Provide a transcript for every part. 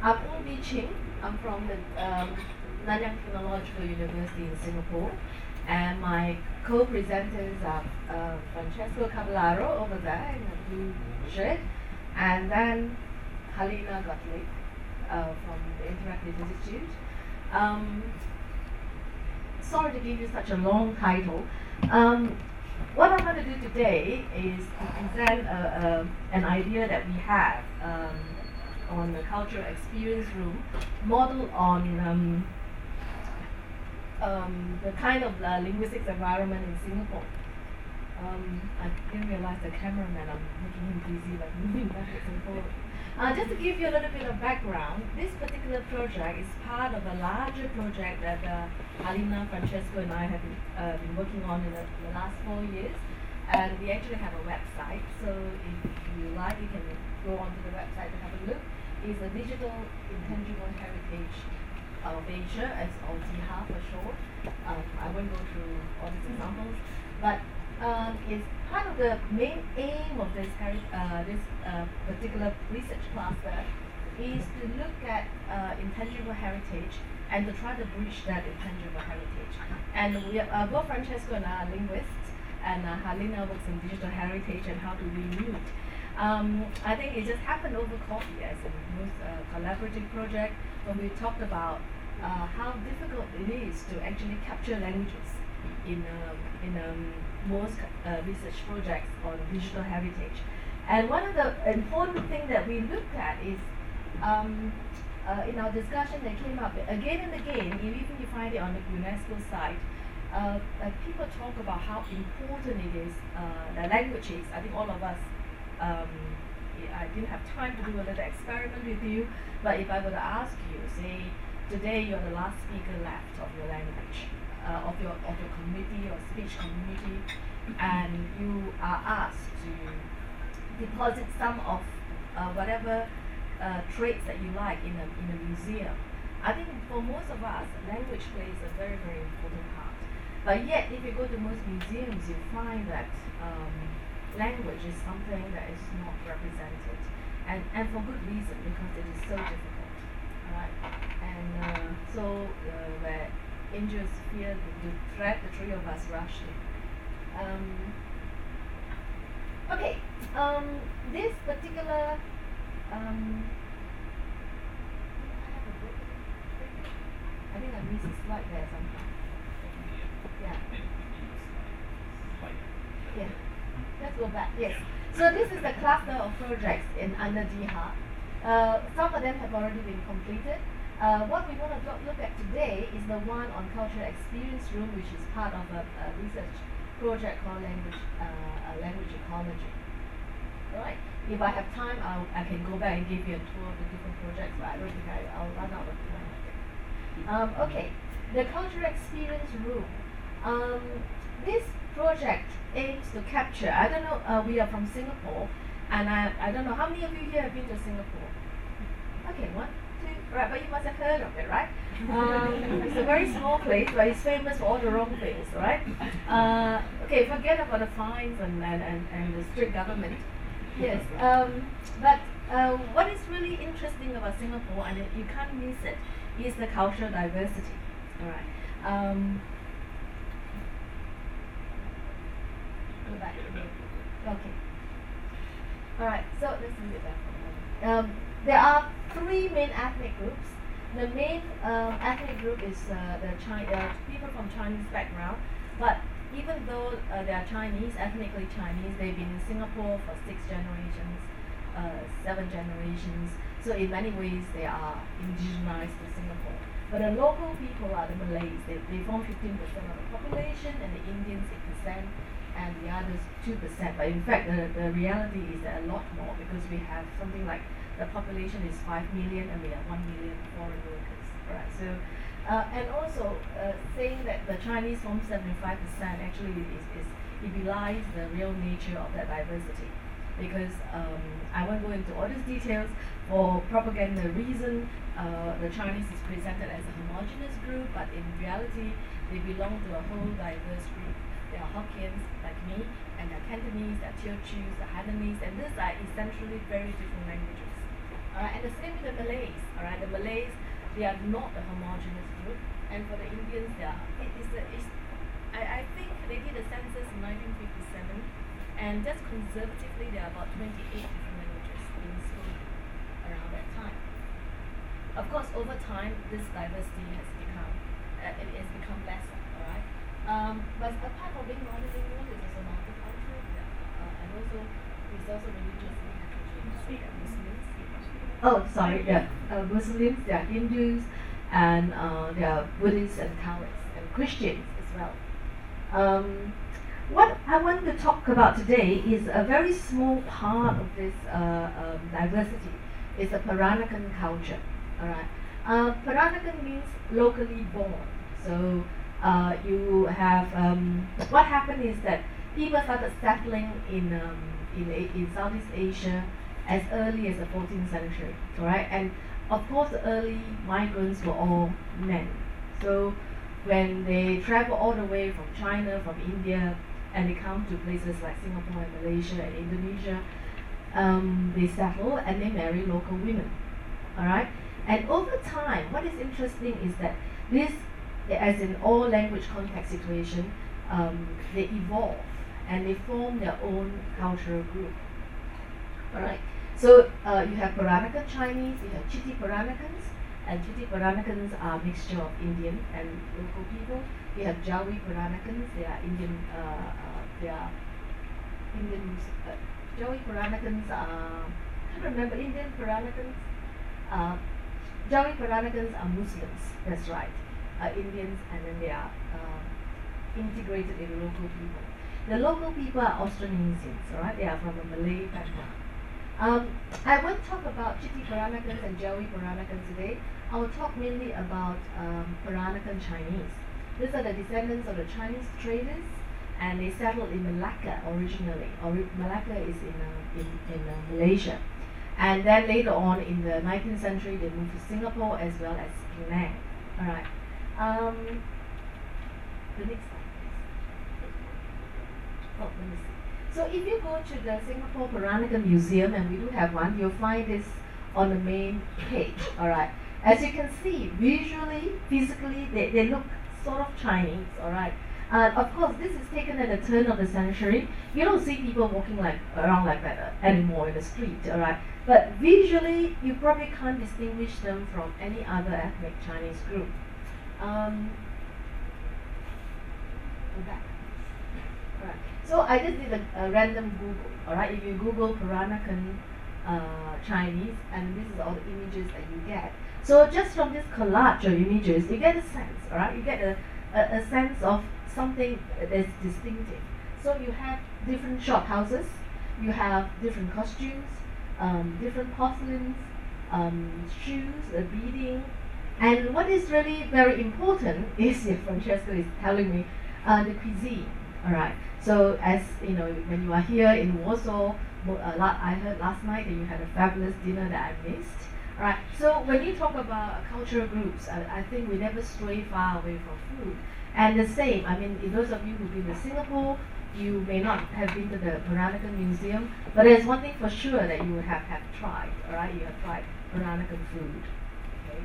I'm Ung Ching. I'm from the Nanyang Technological University in Singapore, and my co-presenters are Francesco Cavallaro over there in the blue shirt, and then Halina Gottlieb from the Interactive Institute. Sorry to give you such a long title. What I'm going to do today is to present an idea that we have on the cultural experience room, modeled on the kind of linguistics environment in Singapore. I didn't realize the cameraman, I'm making him busy like moving backwards and forwards. Just to give you a little bit of background, this particular project is part of a larger project that Alina, Francesco, and I have been working on in the last 4 years. And we actually have a website, so if you like, you can go onto the website to have a look. It's a digital intangible heritage of Asia, as DIHA for short. I won't go through all these examples, but it's part of the main aim of this particular research cluster is to look at intangible heritage and to try to bridge that intangible heritage. And we are, both Francesco and I are linguists, and Halina works in digital heritage and how do we meet. I think it just happened over coffee as in most collaborative project when we talked about how difficult it is to actually capture languages in most research projects on digital heritage. And one of the important things that we looked at is in our discussion that came up again and again, even you find it on the UNESCO site, people talk about how important it is, the languages. I think all of us, I didn't have time to do a little experiment with you, but if I were to ask you, say, today you're the last speaker left of your language, of your community or speech community, and you are asked to deposit some of whatever traits that you like in a museum. I think for most of us, language plays a very, very important part. But yet, if you go to most museums, you find that language is something that is not represented, and for good reason, because it is so difficult, right? And so where angels fear to thread the three of us rushing. Okay, this particular I think I missed a slide there somehow. Yeah. Yeah. Let's go back. Yes. So this is the cluster of projects in under DIHA. Some of them have already been completed. What we want to look at today is the one on cultural experience room, which is part of a research project called language ecology. Right. If I have time, I can go back and give you a tour of the different projects, but I don't think I'll run out of time. Okay. The cultural experience room. This project aims to capture, I don't know, we are from Singapore, and I don't know how many of you here have been to Singapore? Okay, 1, 2, right, but you must have heard of it, right? It's a very small place, but it's famous for all the wrong things, right? Okay, forget about the fines and the strict government. Yes, but what is really interesting about Singapore, and you can't miss it, is the cultural diversity, all right? Go back. Okay. All right. So let's leave it there for a moment. There are 3 main ethnic groups. The main ethnic group is people from Chinese background. But even though they are Chinese, ethnically Chinese, they've been in Singapore for 6 generations, 7 generations. So in many ways, they are indigenized to Singapore. But the local people are the Malays. They form 15% of the population, and the Indians 8%. And the others 2%. But in fact, the reality is that a lot more, because we have something like the population is 5 million and we have 1 million foreign workers, right? So, and also saying that the Chinese form 75% actually it belies the real nature of that diversity, because I won't go into all these details. For propaganda reason, the Chinese is presented as a homogeneous group, but in reality, they belong to a whole diverse group. There are Hokkiens like me, and there are Cantonese, there are Teochews, there are Hainanese, and these are essentially very different languages. Alright, and the same with the Malays. Alright, the Malays, they are not a homogeneous group, and for the Indians, they are. I think they did a census in 1957, and just conservatively, there are about 28 different languages being spoken around that time. Of course, over time, this diversity has become lesser. Alright, but apart from being monolingual, it's also multicultural, and also it's also religiously heterogeneous. Muslims. Oh, sorry. Yeah, Muslims. There are Hindus, and there are Buddhists and Taoists and Christians as well. What I want to talk about today is a very small part of this diversity. It's a Peranakan culture. All right. Peranakan means locally born. So you have what happened is that people started settling in Southeast Asia as early as the 14th century. All right, and of course the early migrants were all men. So when they travel all the way from China, from India, and they come to places like Singapore and Malaysia and Indonesia, they settle and they marry local women. All right, and over time, what is interesting is that this, as in all language context situation, they evolve and they form their own cultural group. All right, so you have Peranakan Chinese, you have Chitty Peranakans, and Chitty Peranakans are a mixture of Indian and local people. You have Jawi Peranakans, they are Indian. Jawi Peranakans are, I don't remember, Indian Peranakans. Jawi Peranakans are Muslims, that's right. Indians, and then they are integrated in local people. The local people are Austronesians, alright? They are from a Malay background. I won't talk about Chitty Peranakans and Jawi Peranakans today. I will talk mainly about Peranakan Chinese. These are the descendants of the Chinese traders, and they settled in Malacca originally. Malacca is in Malaysia. And then later on in the 19th century, they moved to Singapore as well as Penang. Alright. The next slide, please. Oh, let me see. So if you go to the Singapore Peranakan Museum, and we do have one, you'll find this on the main page. Alright. As you can see, visually, physically, they look sort of Chinese. Alright. Of course, this is taken at the turn of the century. You don't see people walking around like that anymore in the street. Alright. But visually, you probably can't distinguish them from any other ethnic Chinese group. Go back. Alright. So I just did a random Google. Alright, if you Google Peranakan Chinese, and this is all the images that you get. So just from this collage of images, you get a sense. Alright, you get a sense of something that is distinctive. So you have different shop houses, you have different costumes, different porcelains, shoes, beading, and what is really very important is, if Francesco is telling me, the cuisine. All right. So as you know, when you are here in Warsaw, I heard last night that you had a fabulous dinner that I missed. All right. So when you talk about cultural groups, I think we never stray far away from food. And the same, I mean, those of you who've been to Singapore, you may not have been to the Peranakan Museum, but there's one thing for sure that you have tried, all right? You have tried Peranakan food, okay?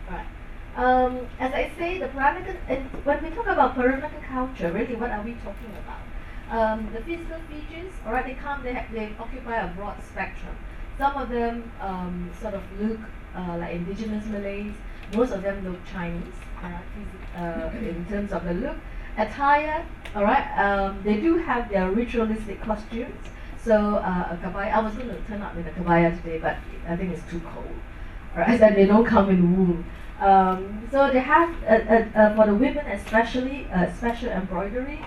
All right. As I say, the Peranakan, and when we talk about Peranakan culture, really, what are we talking about? The physical features, all right, they occupy a broad spectrum. Some of them sort of look like indigenous Malays. Most of them look Chinese, in terms of the look. Attire, all right, they do have their ritualistic costumes. So a kabaya, I was going to turn up in a kabaya today, but I think it's too cold. All right, and they don't come in wool. So they have, for the women especially, special embroideries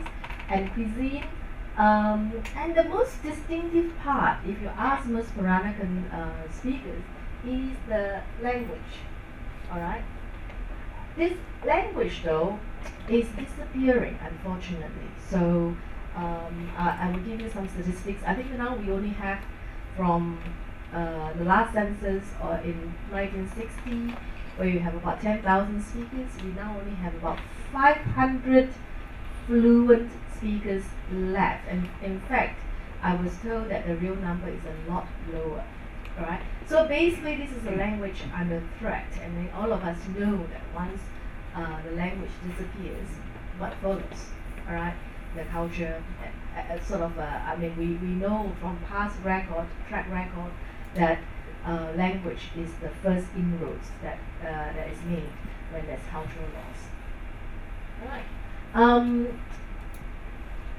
and cuisine. And the most distinctive part, if you ask most Peranakan speakers, is the language. All right. This language, though, is disappearing, unfortunately. So I will give you some statistics. I think now we only have from the last census in 1960, where you have about 10,000 speakers. We now only have about 500 fluent speakers left. And in fact, I was told that the real number is a lot lower. Alright? So basically this is a language under threat, and then all of us know that once the language disappears, what follows? Alright? The culture, sort of, I mean, we know from past track record, that language is the first inroads that is made when there's cultural loss. Alright. And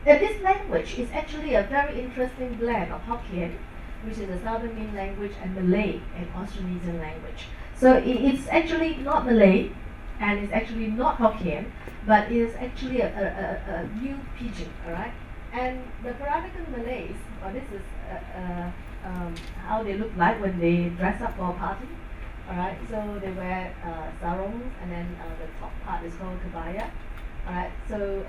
this language is actually a very interesting blend of Hokkien, which is a Southern Min language, and Malay and Austronesian language. So it's actually not Malay, and it's actually not Hokkien, but it's actually a new pidgin, alright? And the Peranakan Malays, this is how they look like when they dress up for a party, alright? So they wear sarongs, and then the top part is called kebaya, alright? So,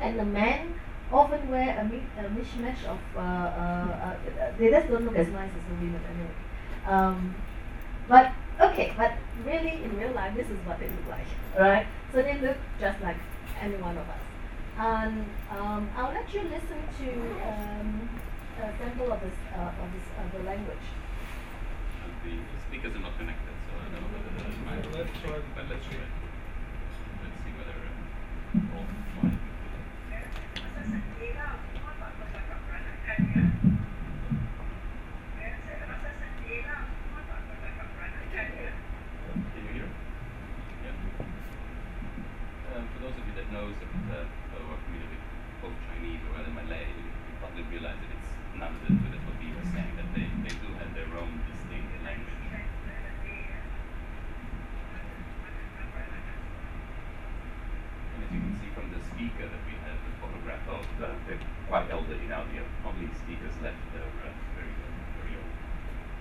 and the men often wear a mishmash of, they just don't look as nice as the women anyway. But really in real life, this is what they look like, right? So they look just like any one of us. And I'll let you listen to a sample of the language. The speakers are not connected, so I don't know whether let's try. But let's try. Let's see whether all fine. For those of you that knows or are familiar with both Chinese or rather Malay, you probably realize that it's none of the two that what we were saying, that they do have their own distinct language. And as you can see from the speaker that we have the photograph of, they're quite elderly now. The only speakers left are very old.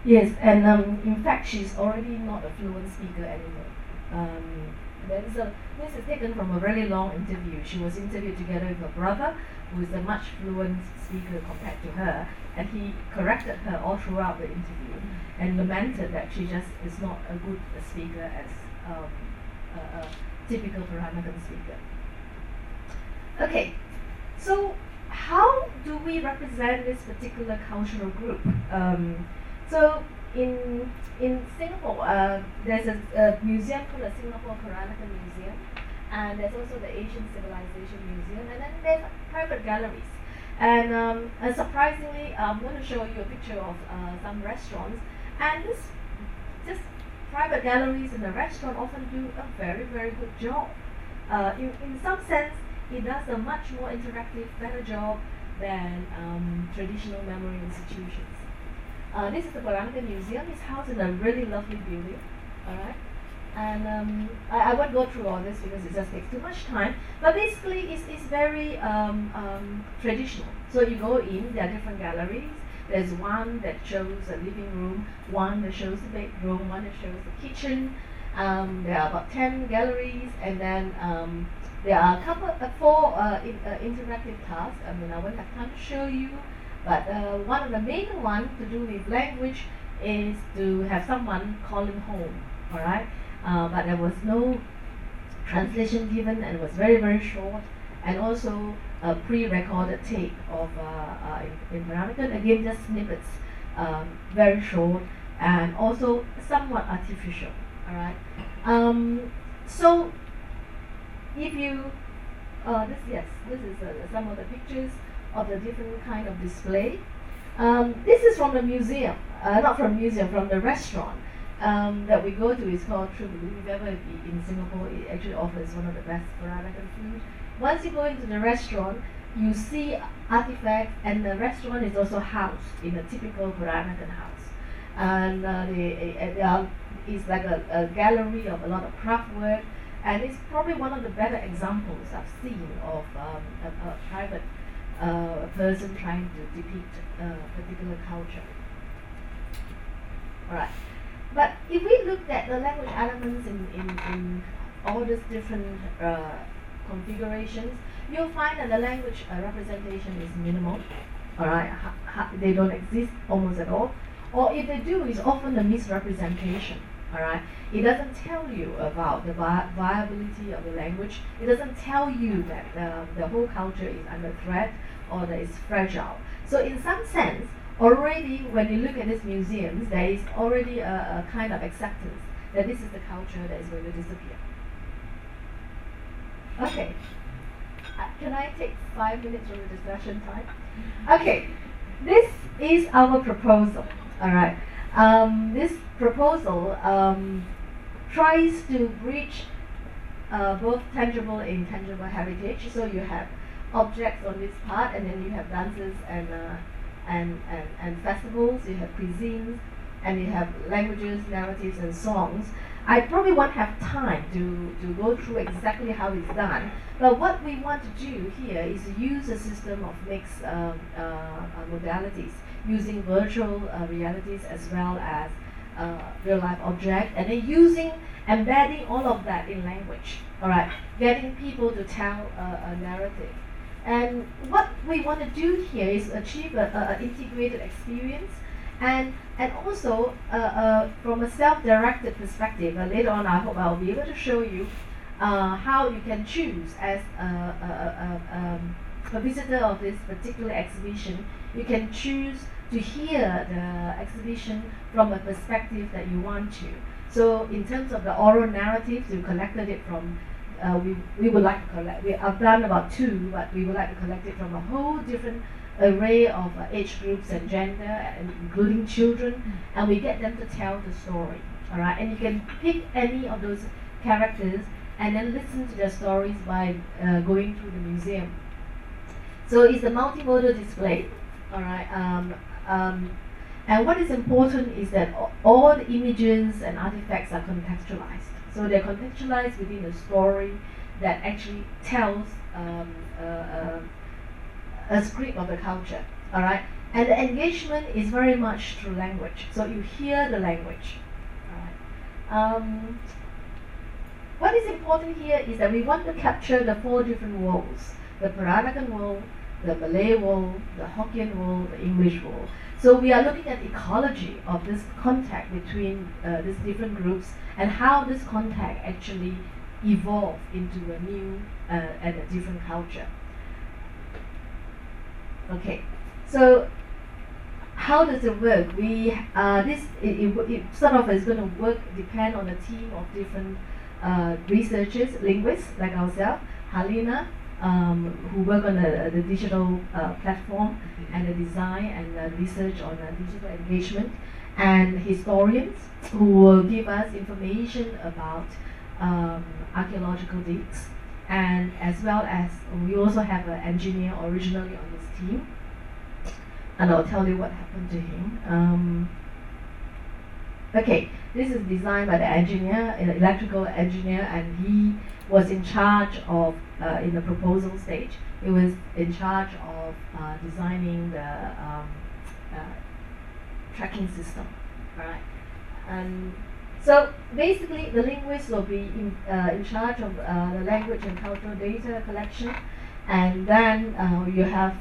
Yes, and in fact she's already not a fluent speaker anymore. This is taken from a really long interview. She was interviewed together with her brother, who is a much fluent speaker compared to her, and he corrected her all throughout the interview and lamented that she just is not a good speaker as a typical Peranakan speaker. Okay, so how do we represent this particular cultural group? So in Singapore, there's a museum called the Singapore Peranakan Museum, and there's also the Asian Civilization Museum, and then there's private galleries. And surprisingly, I'm going to show you a picture of some restaurants, and this private galleries and the restaurant often do a very, very good job. In some sense, it does a much more interactive, better job than traditional memory institutions. This is the Peranakan Museum. It's housed in a really lovely building, alright? And I won't go through all this because it just takes too much time. But basically, it's very traditional. So you go in, there are different galleries. There's one that shows a living room, one that shows the bedroom, one that shows the kitchen. There are about 10 galleries, and then there are four interactive tasks. I mean, I won't have time to show you. But one of the main ones to do with language is to have someone calling home, all right? But there was no translation given, and it was very, very short, and also a pre-recorded tape of in Peranakan, again just snippets, very short, and also somewhat artificial, all right? So if you, this is some of the pictures of the different kind of display. This is from the museum, not from the museum, from the restaurant that we go to. It's called True Blue. If you've ever been in Singapore, it actually offers one of the best Peranakan food. Once you go into the restaurant, you see artifacts, and the restaurant is also housed in a typical Peranakan house. And it's like a gallery of a lot of craft work, and it's probably one of the better examples I've seen of a private person trying to depict a particular culture. Alright. But if we look at the language elements in all these different configurations, you'll find that the language representation is minimal. Alright, they don't exist almost at all. Or if they do, it's often a misrepresentation. Alright, it doesn't tell you about the viability of the language. It doesn't tell you that the whole culture is under threat or that it's fragile. So in some sense, already when you look at these museums, there is already a kind of acceptance that this is the culture that is going to disappear. Okay. Can I take 5 minutes from the discussion time? Okay. This is our proposal. All right. This proposal tries to bridge both tangible and intangible heritage. So you have objects on this part, and then you have dances and festivals. You have cuisines, and you have languages, narratives, and songs. I probably won't have time to go through exactly how it's done, but what we want to do here is use a system of mixed modalities, using virtual realities as well as real life objects, and then embedding all of that in language. All right, getting people to tell a narrative. And what we want to do here is achieve an integrated experience, and also from a self-directed perspective. Later on, I hope I'll be able to show you how you can choose as a visitor of this particular exhibition. You can choose to hear the exhibition from a perspective that you want to. So in terms of the oral narratives, you collected it from, we would like to collect, I've done about 2, but we would like to collect it from a whole different array of age groups and gender, including children, and we get them to tell the story. All right, and you can pick any of those characters and then listen to their stories by going through the museum. So it's a multimodal display. All right. And what is important is that all the images and artifacts are contextualized. So they're contextualized within a story that actually tells a script of the culture. All right, and the engagement is very much through language. So you hear the language. All right. What is important here is that we want to capture the 4 different worlds: the Peranakan world, the Malay world, the Hokkien world, the English world. So we are looking at ecology of this contact between these different groups and how this contact actually evolved into a new and a different culture. Okay, so how does it work? It sort of is going to work depend on a team of different researchers, linguists like ourselves, Halina, who work on the digital platform and the design and the research on digital engagement, and historians who will give us information about archaeological digs, and as well as we also have an engineer originally on this team, and I'll tell you what happened to him. Okay, this is designed by the engineer, an electrical engineer, and he was in charge of, in the proposal stage, he was in charge of designing the tracking system, right? And so basically the linguist will be in charge of the language and cultural data collection, and then you have,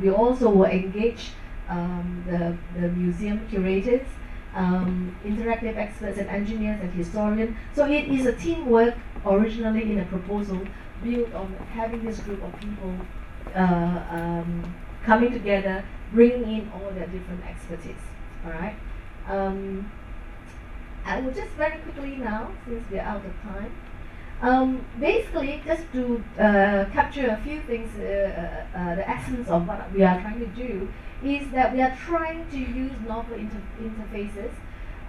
we also will engage the museum curators, interactive experts and engineers and historians. So it is a teamwork originally in a proposal built on having this group of people coming together, bringing in all their different expertise. All right. I will just very quickly now, since we're out of time, basically just to capture a few things, the essence of what we are trying to do is that we are trying to use novel interfaces,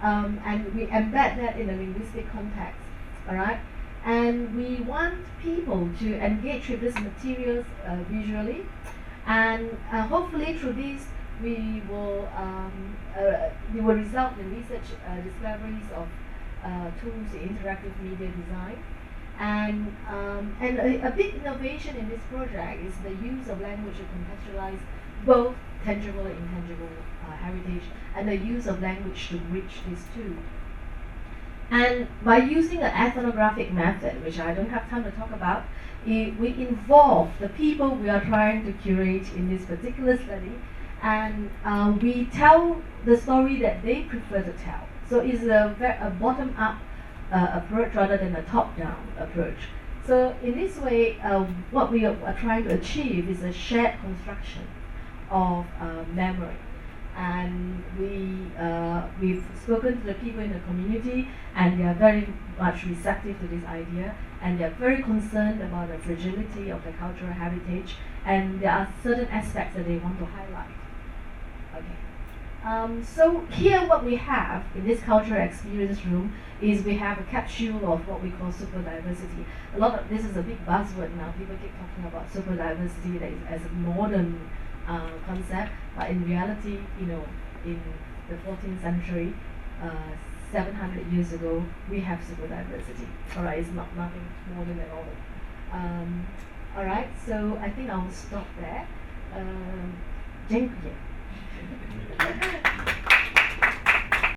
and we embed that in a linguistic context, all right? And we want people to engage with these materials visually, and hopefully through this we will result in research discoveries of tools in interactive media design. And a big innovation in this project is the use of language to contextualize both tangible and intangible heritage, and the use of language to bridge these two. And by using an ethnographic method, which I don't have time to talk about, we involve the people we are trying to curate in this particular study, and we tell the story that they prefer to tell. So it's a bottom-up approach rather than a top-down approach. So in this way, what we are trying to achieve is a shared construction of memory. And we've spoken to the people in the community, and they are very much receptive to this idea, and they are very concerned about the fragility of the cultural heritage, and there are certain aspects that they want to highlight. Okay. So here what we have in this cultural experience room is we have a capsule of what we call super diversity. This is a big buzzword now. People keep talking about super diversity as a modern concept, but in reality, in the 14th century, 700 years ago, we have super diversity. All right, it's nothing modern at all. All right, so I think I'll stop there. Dziękuję.